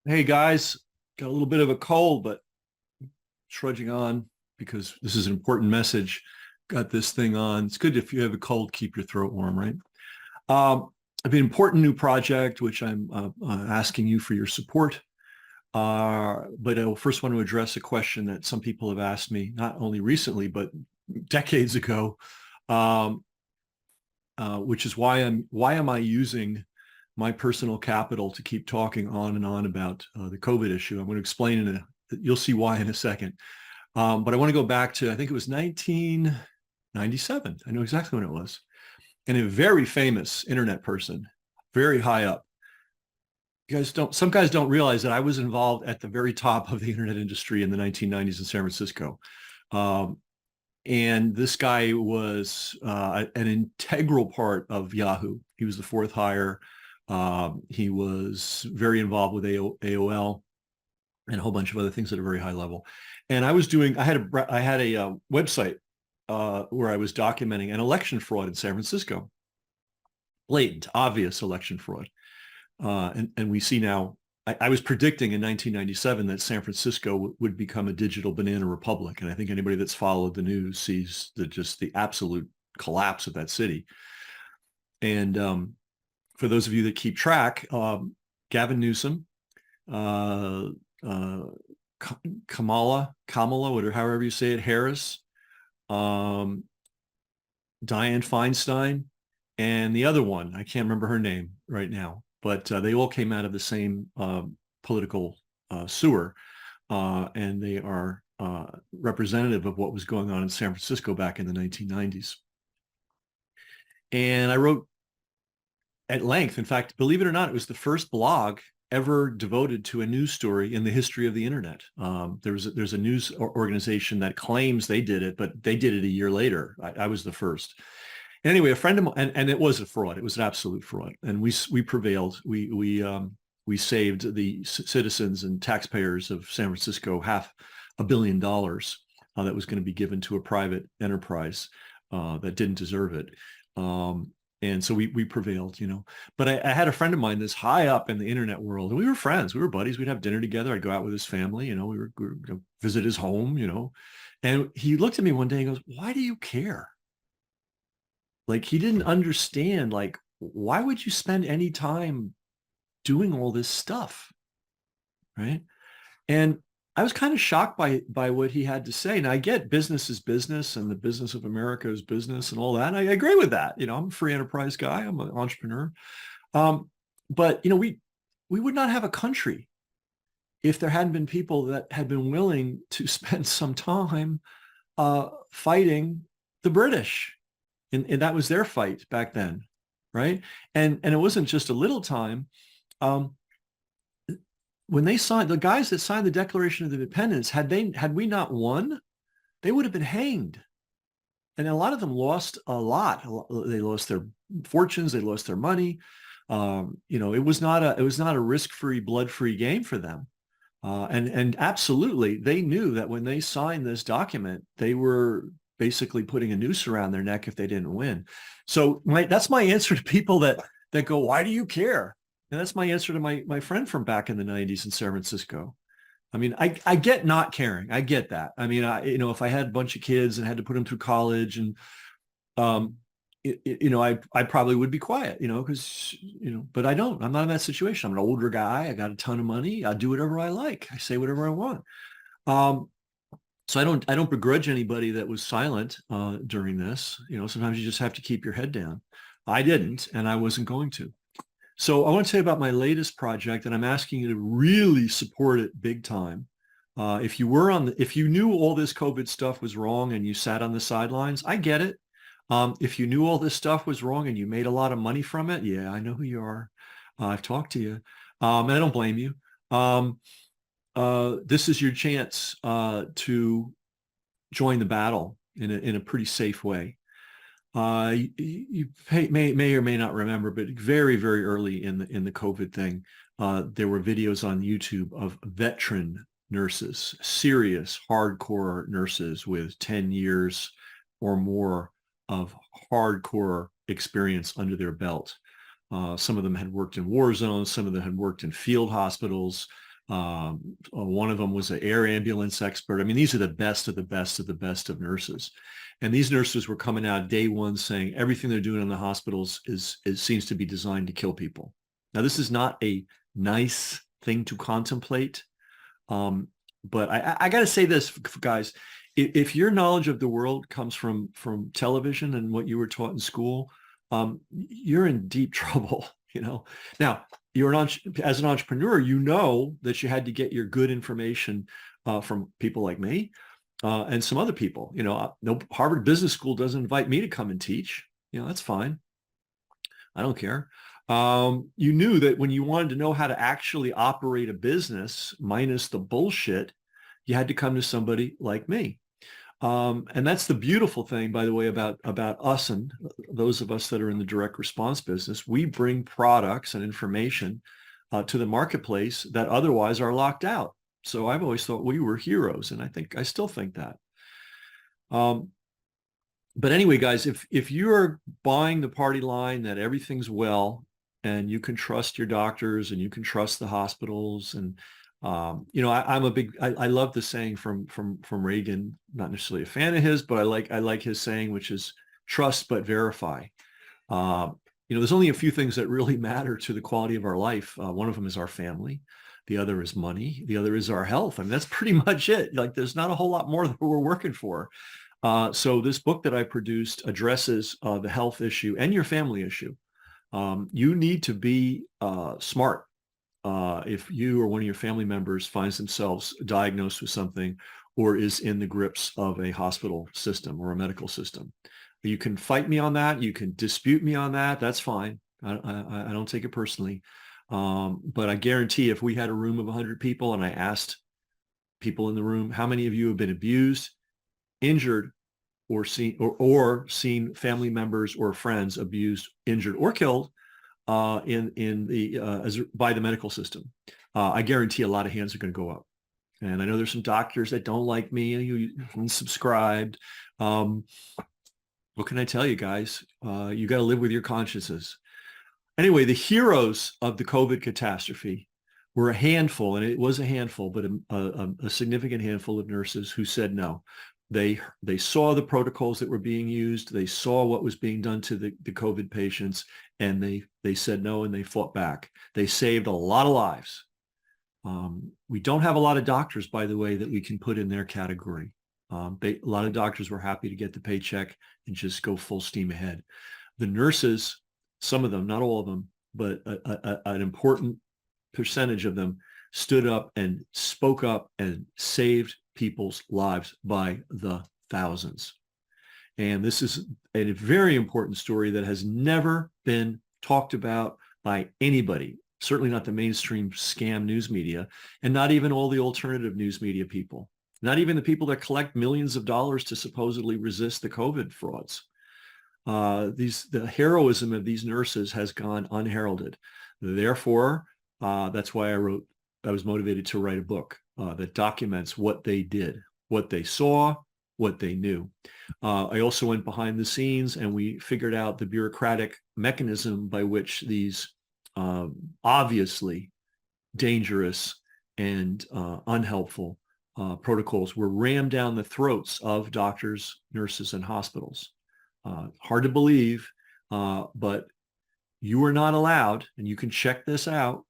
Hey guys, got a little bit of a cold, but trudging on because this is an important message. Got this thing on. It's good if you have a cold, keep your throat warm, right? Um, I have an important new project, which I'm asking you for your support. But I first want to address a question that some people have asked me, not only recently, but decades ago, um, which is why am I using my personal capital to keep talking on and on about the COVID issue? I'm going to explain you'll see why in a second. But I want to go back to, I think it was 1997. I know exactly when it was. And a very famous internet person, very high up. Some guys don't realize that I was involved at the very top of the internet industry in the 1990s in San Francisco. Um, and this guy was an integral part of Yahoo. He was the fourth hire. He was very involved with AOL and a whole bunch of other things at a very high level. And I had a website where I was documenting an election fraud in San Francisco, blatant, obvious election fraud. And we see now, I was predicting in 1997 that San Francisco would become a digital banana republic. And I think anybody that's followed the news sees just the absolute collapse of that city. And for those of you that keep track, Gavin Newsom, uh, uh, Kamala, whatever, however you say it, Harris, um, Dianne Feinstein, and the other one, I can't remember her name right now, but they all came out of the same political sewer, and they are representative of what was going on in San Francisco back in the 1990s. And I wrote at length, in fact, believe it or not, it was the first blog ever devoted to a news story in the history of the internet. There's a news organization that claims they did it, but they did it a year later. I was the first. Anyway, a friend of mine, and it was a fraud. It was an absolute fraud, and we prevailed. We saved the citizens and taxpayers of San Francisco $500 million that was going to be given to a private enterprise that didn't deserve it. And so we prevailed, you know. But I had a friend of mine that's high up in the internet world, and we were friends. We were buddies. We'd have dinner together. I'd go out with his family, you know. We were you know, visit his home, you know. And he looked at me one day and goes, "Why do you care?" Like he didn't understand, like, why would you spend any time doing all this stuff? Right. And I was kind of shocked by what he had to say. And I get business is business and the business of America is business and all that. And I agree with that. You know, I'm a free enterprise guy. I'm an entrepreneur. Um, but you know, we would not have a country if there hadn't been people that had been willing to spend some time fighting the British. And that was their fight back then, right? And it wasn't just a little time. Um, when they signed, the guys that signed the Declaration of Independence, had we not won, they would have been hanged. And a lot of them lost a lot. They lost their fortunes, they lost their money. You know, it was not a risk-free, blood-free game for them. And absolutely, they knew that when they signed this document, they were basically putting a noose around their neck if they didn't win. So that's my answer to people that go, "Why do you care?" And that's my answer to my friend from back in the 90s in San Francisco. I mean, I get not caring. I get that. I mean, you know, if I had a bunch of kids and had to put them through college and um, you know, I probably would be quiet, you know, because, you know, but I don't. I'm not in that situation. I'm an older guy. I got a ton of money. I do whatever I like. I say whatever I want. Um, so I don't begrudge anybody that was silent during this. You know, sometimes you just have to keep your head down. I didn't, and I wasn't going to. So I want to tell you about my latest project, and I'm asking you to really support it big time. If you knew all this COVID stuff was wrong and you sat on the sidelines, I get it. If you knew all this stuff was wrong and you made a lot of money from it, yeah, I know who you are. I've talked to you, and I don't blame you. Um, this is your chance to join the battle in a pretty safe way. You may or may not remember, but very, very early in the COVID thing, there were videos on YouTube of veteran nurses, serious, hardcore nurses with 10 years or more of hardcore experience under their belt. Some of them had worked in war zones. Some of them had worked in field hospitals. One of them was an air ambulance expert. I mean, these are the best of the best of the best of nurses. And these nurses were coming out day one saying everything they're doing in the hospitals seems to be designed to kill people. Now, this is not a nice thing to contemplate. But I got to say this, guys, if your knowledge of the world comes from television and what you were taught in school, you're in deep trouble, you know. Now, as an entrepreneur, you know that you had to get your good information from people like me and some other people. You know, no, Harvard Business School doesn't invite me to come and teach. You know, that's fine. I don't care. You knew that when you wanted to know how to actually operate a business minus the bullshit, you had to come to somebody like me. And that's the beautiful thing, by the way, about us and those of us that are in the direct response business. We bring products and information to the marketplace that otherwise are locked out. So I've always thought we were heroes, and I still think that. But anyway, guys, if you're buying the party line that everything's well, and you can trust your doctors and you can trust the hospitals, and you know, I love the saying from Reagan. Not necessarily a fan of his, but I like his saying, which is trust but verify. You know, there's only a few things that really matter to the quality of our life. One of them is our family. The other is money. The other is our health. I mean, that's pretty much it. Like, there's not a whole lot more that we're working for. So this book that I produced addresses the health issue and your family issue. You need to be smart. If you or one of your family members finds themselves diagnosed with something or is in the grips of a hospital system or a medical system. You can fight me on that. You can dispute me on that. That's fine. I don't take it personally. But I guarantee if we had a room of 100 people and I asked people in the room, how many of you have been abused, injured, or seen family members or friends abused, injured, or killed by the medical system, I guarantee a lot of hands are going to go up. And I know there's some doctors that don't like me, you unsubscribed. What can I tell you, guys? You got to live with your consciences. Anyway, the heroes of the COVID catastrophe were a handful, and it was a handful, but a significant handful of nurses who said no. They saw the protocols that were being used. They saw what was being done to the COVID patients, and they said no, and they fought back. They saved a lot of lives. We don't have a lot of doctors, by the way, that we can put in their category. A lot of doctors were happy to get the paycheck and just go full steam ahead. The nurses, some of them, not all of them, but an important percentage of them stood up and spoke up and saved people's lives by the thousands. And this is a very important story that has never been talked about by anybody, certainly not the mainstream scam news media, and not even all the alternative news media people, not even the people that collect millions of dollars to supposedly resist the COVID frauds. The heroism of these nurses has gone unheralded. Therefore, that's why I was motivated to write a book that documents what they did, what they saw, what they knew. I also went behind the scenes and we figured out the bureaucratic mechanism by which these obviously dangerous and unhelpful protocols were rammed down the throats of doctors, nurses, and hospitals. Hard to believe, but you are not allowed, and you can check this out,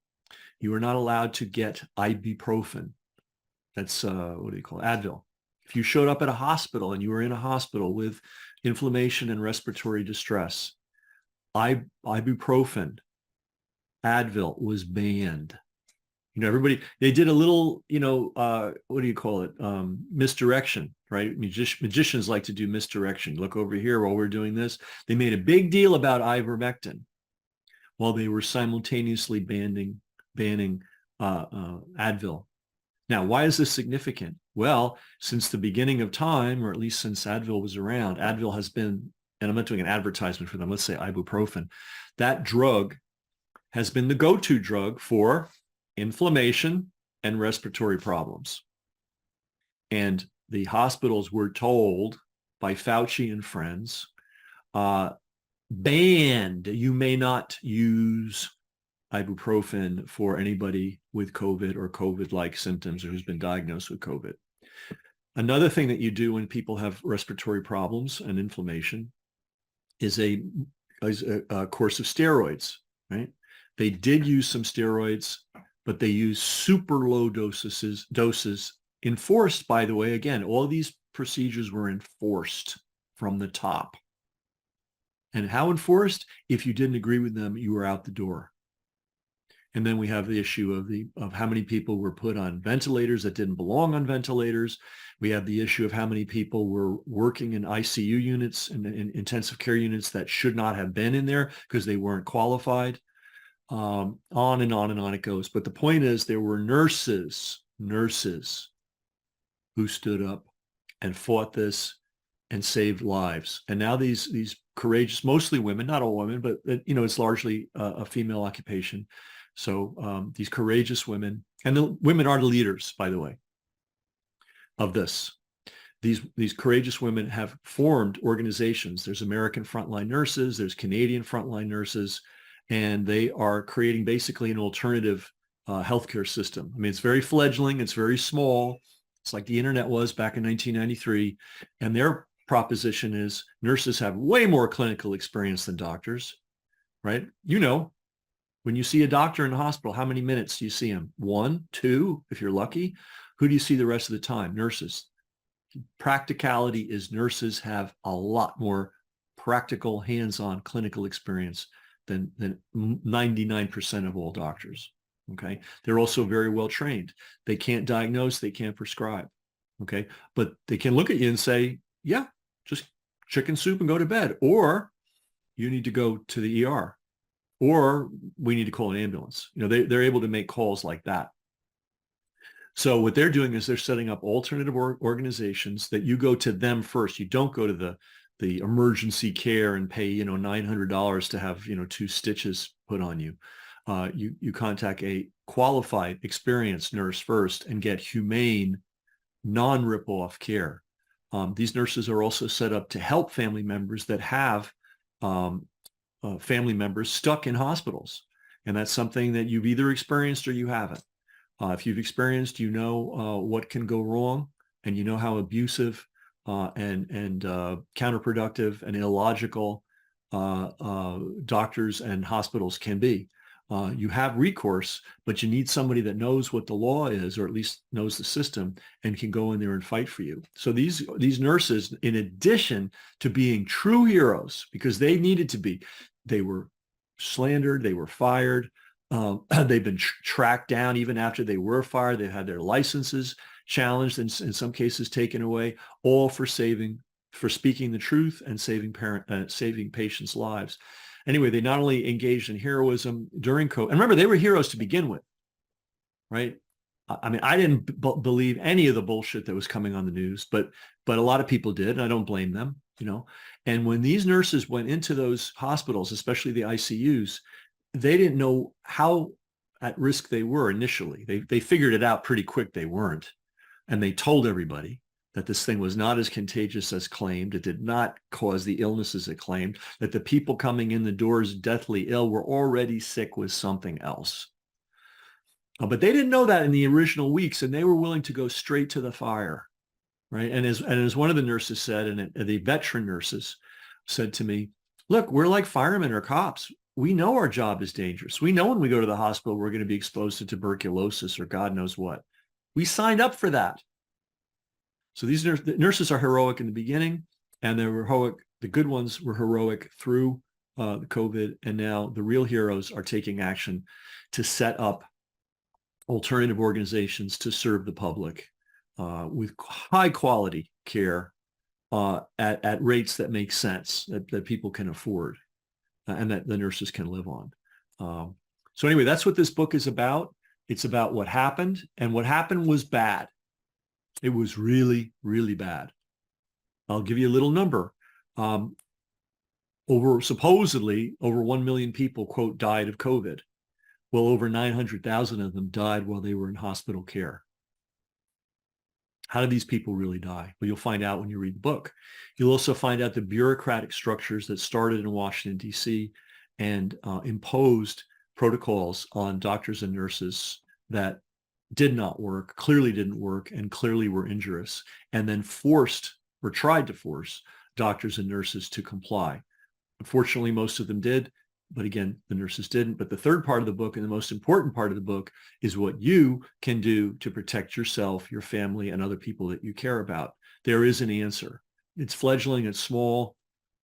you are not allowed to get ibuprofen. That's, what do you call it? Advil. If you showed up at a hospital and you were in a hospital with inflammation and respiratory distress, ibuprofen, Advil was banned. You know, everybody, they did a little, you know, what do you call it? Misdirection, right? Magicians like to do misdirection. Look over here while we're doing this. They made a big deal about ivermectin while they were simultaneously banning Advil. Now, why is this significant? Well, since the beginning of time, or at least since Advil was around, Advil has been, and I'm not doing an advertisement for them, let's say ibuprofen, that drug has been the go-to drug for inflammation and respiratory problems. And the hospitals were told by Fauci and friends, banned, you may not use ibuprofen for anybody with COVID or COVID-like symptoms or who's been diagnosed with COVID. Another thing that you do when people have respiratory problems and inflammation is a course of steroids, right? They did use some steroids, but they used super low doses, enforced, by the way. Again, all these procedures were enforced from the top. And how enforced? If you didn't agree with them, you were out the door. And then we have the issue of how many people were put on ventilators that didn't belong on ventilators. We have the issue of how many people were working in ICU units and in intensive care units that should not have been in there because they weren't qualified. On and on and on it goes. But the point is, there were nurses who stood up and fought this and saved lives. And now these courageous, mostly women, not all women, but it's largely a female occupation. So these courageous women, and the women are the leaders, by the way, of this. These courageous women have formed organizations. There's American Frontline Nurses, there's Canadian Frontline Nurses, and they are creating basically an alternative healthcare system. I mean, it's very fledgling, it's very small. It's like the internet was back in 1993. And their proposition is nurses have way more clinical experience than doctors, right? When you see a doctor in the hospital, how many minutes do you see him? 1, 2, if you're lucky. Who do you see the rest of the time? Nurses. Practicality is nurses have a lot more practical, hands-on clinical experience than 99% of all doctors. Okay. They're also very well trained. They can't diagnose, they can't prescribe. Okay. But they can look at you and say, yeah, just chicken soup and go to bed. Or you need to go to the ER. Or we need to call an ambulance. They're able to make calls like that. So what they're doing is they're setting up alternative organizations that you go to them first. You don't go to the emergency care and pay, $900 to have, 2 stitches put on you. You contact a qualified, experienced nurse first and get humane, non-rip-off care. These nurses are also set up to help family members that have family members stuck in hospitals. And that's something that you've either experienced or you haven't. If you've experienced, what can go wrong, and you know how abusive and counterproductive and illogical doctors and hospitals can be. You have recourse, but you need somebody that knows what the law is, or at least knows the system, and can go in there and fight for you. So these nurses, in addition to being true heroes, because they needed to be, they were slandered, they were fired, they've been tracked down even after they were fired. They've had their licenses challenged and in some cases taken away, all for speaking the truth and saving patients' lives. Anyway, they not only engaged in heroism during COVID, and remember, they were heroes to begin with, right? I mean, I didn't believe any of the bullshit that was coming on the news, but a lot of people did, and I don't blame them, And when these nurses went into those hospitals, especially the ICUs, they didn't know how at risk they were initially. They figured it out pretty quick they weren't. And they told everybody that this thing was not as contagious as claimed. It did not cause the illnesses it claimed, that the people coming in the doors deathly ill were already sick with something else. But they didn't know that in the original weeks, and they were willing to go straight to the fire, right? And as one of the nurses said, and the veteran nurses said to me, look, we're like firemen or cops. We know our job is dangerous. We know when we go to the hospital, we're going to be exposed to tuberculosis or God knows what. We signed up for that. So these nurses are heroic in the beginning, and the good ones were heroic through the COVID. And now the real heroes are taking action to set up alternative organizations to serve the public with high quality care at rates that make sense, that people can afford. And that the nurses can live on. So anyway, that's what this book is about. It's about what happened, and what happened was bad. It was really, really bad. I'll give you a little number. Supposedly over 1 million people, quote, died of COVID. Well, over 900,000 of them died while they were in hospital care. How did these people really die? Well, you'll find out when you read the book. You'll also find out the bureaucratic structures that started in Washington, D.C. and imposed protocols on doctors and nurses that did not work, clearly didn't work, and clearly were injurious, and then forced or tried to force doctors and nurses to comply. Unfortunately, most of them did, but again, the nurses didn't. But the third part of the book, and the most important part of the book, is what you can do to protect yourself, your family, and other people that you care about. There is an answer. It's fledgling, it's small.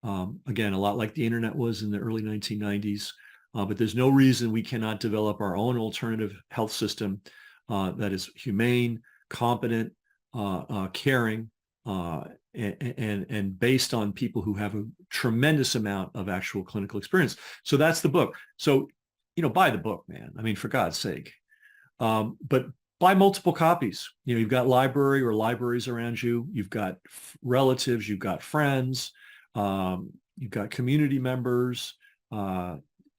Again, a lot like the internet was in the early 1990s, but there's no reason we cannot develop our own alternative health system that is humane, competent, caring, and based on people who have a tremendous amount of actual clinical experience. So that's the book. So, buy the book, man. I mean, for God's sake. But buy multiple copies. You've got library or libraries around you. You've got relatives. You've got friends. You've got community members.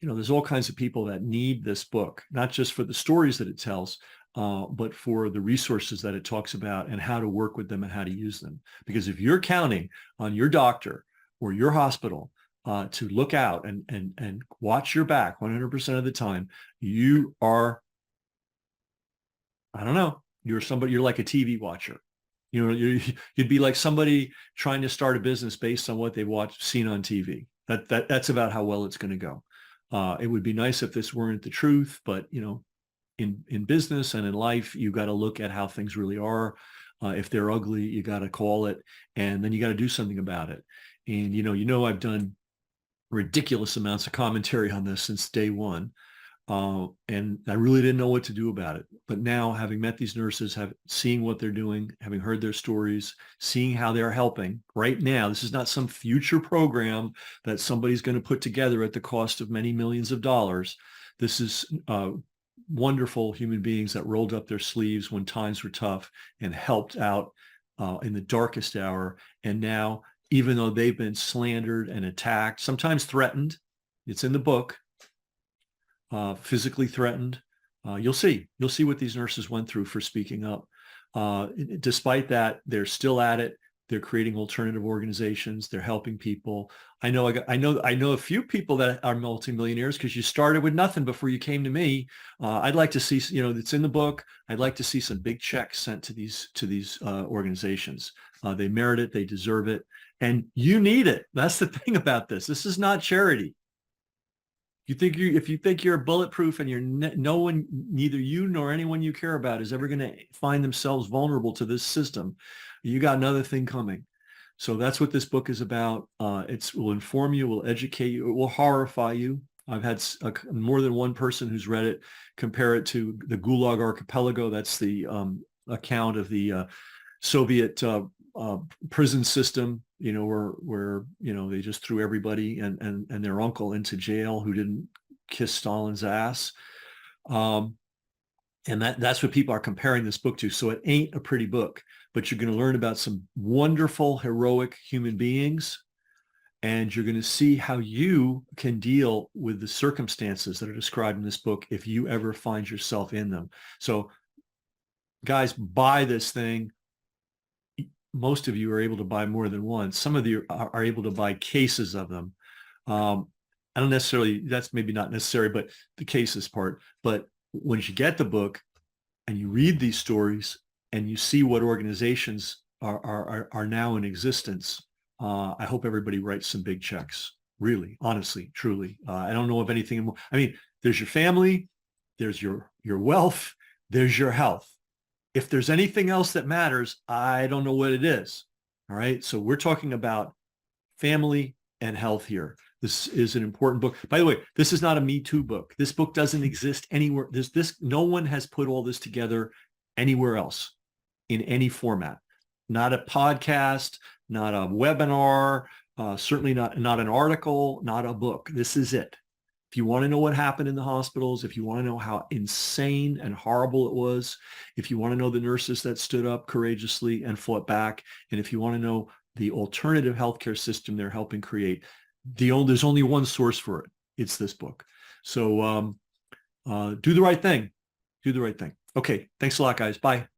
There's all kinds of people that need this book, not just for the stories that it tells, but for the resources that it talks about and how to work with them and how to use them. Because if you're counting on your doctor or your hospital to look out and watch your back 100% of the time, you are, I don't know, you're like a TV watcher. You'd be like somebody trying to start a business based on what they've seen on TV. That's about how well it's going to go. It would be nice if this weren't the truth, but in business and in life, you got to look at how things really are. If they're ugly, you got to call it, and then you got to do something about it. And I've done ridiculous amounts of commentary on this since day one. And I really didn't know what to do about it. But now, having met these nurses, seeing what they're doing, having heard their stories, seeing how they're helping right now, this is not some future program that somebody's going to put together at the cost of many millions of dollars. This is wonderful human beings that rolled up their sleeves when times were tough and helped out in the darkest hour. And now, even though they've been slandered and attacked, sometimes threatened, it's in the book, physically threatened. You'll see what these nurses went through for speaking up. Despite that, they're still at it. They're creating alternative organizations. They're helping people. I know a few people that are multimillionaires because you started with nothing before you came to me. I'd like to see, it's in the book. I'd like to see some big checks sent to these organizations. They merit it. They deserve it. And you need it. That's the thing about this. This is not charity. If you think you're bulletproof and you're no one, neither you nor anyone you care about is ever going to find themselves vulnerable to this system, you got another thing coming. So that's what this book is about. It will inform you, will educate you, it will horrify you. I've had more than one person who's read it compare it to the Gulag Archipelago. That's the account of the Soviet prison system, where they just threw everybody and their uncle into jail who didn't kiss Stalin's ass. And that's what people are comparing this book to. So it ain't a pretty book, but you're going to learn about some wonderful, heroic human beings. And you're going to see how you can deal with the circumstances that are described in this book if you ever find yourself in them. So guys, buy this thing. Most of you are able to buy more than one. Some of you are able to buy cases of them. I don't necessarily, that's maybe not necessary, but the cases part. But once you get the book and you read these stories and you see what organizations are now in existence, I hope everybody writes some big checks. Really, honestly, truly. I don't know of anything more. I mean, there's your family, there's your wealth, there's your health. If there's anything else that matters, I don't know what it is. All right. So we're talking about family and health here. This is an important book. By the way, this is not a Me Too book. This book doesn't exist anywhere. No one has put all this together anywhere else in any format. Not a podcast, not a webinar, certainly not an article, not a book. This is it. If you want to know what happened in the hospitals, if you want to know how insane and horrible it was, if you want to know the nurses that stood up courageously and fought back, and if you want to know the alternative healthcare system they're helping create, there's only one source for it. It's this book. So do the right thing. Do the right thing. Okay. Thanks a lot, guys. Bye.